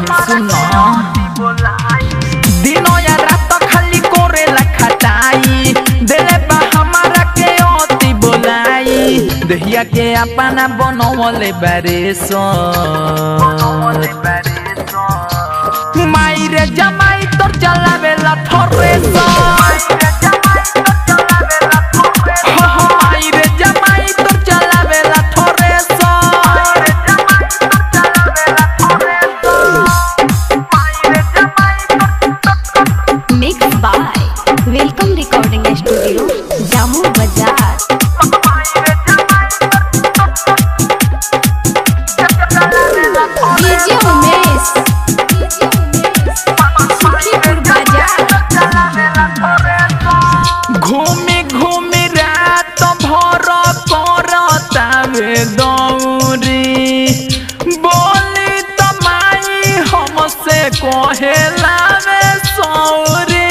नहीं सुनो दिनो या रात खाली कोरे खटाई दिले बा हमारा के ओती बोलाई दहिया के अपना बनवले बारे सो माई रे जमाई तो चलावेला थोरे so welcome recording studio Jamu Bazar DJ Umesh Sukhipur बाजार घूमी घूमी रात भर करता वे दौरी बोली तो माई हमसे कहेला वे सौरी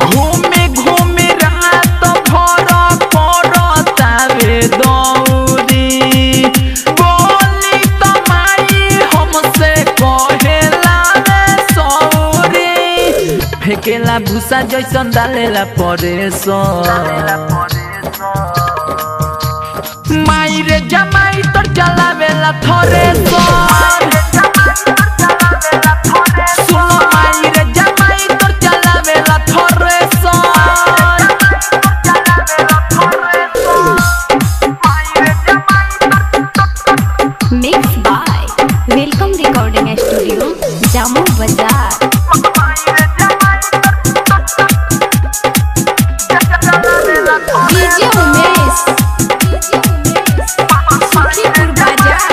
घूमी घूमी रात भर करता वे दौरी बोली तो माई हमसे कहेला वे सौरी फेंकेला भूसा जैसन डालेला परेसो माई रे जमाई तो चलावेला थोरेसो mix by welcome recording studio Jamu Bazar DJ Umesh Sukhipur बाजार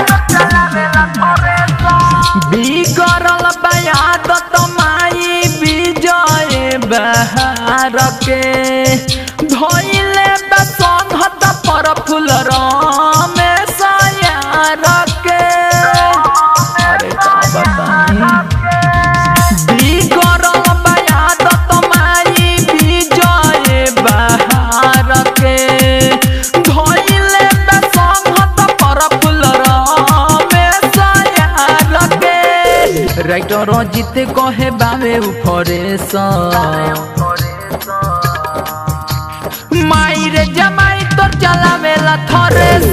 बिगड़ल बयाद तो माई विजय बहार के धोइले बसंत पर फूल रमेश यार के अरे का बताई बिगड़ल बयाद तो माई विजय बहार के धोइले बसंत पर फूल रमेश यार के राइटर जीते कहे बावे ऊपरेस माई रे जमाई तो चलावेला थोरेस।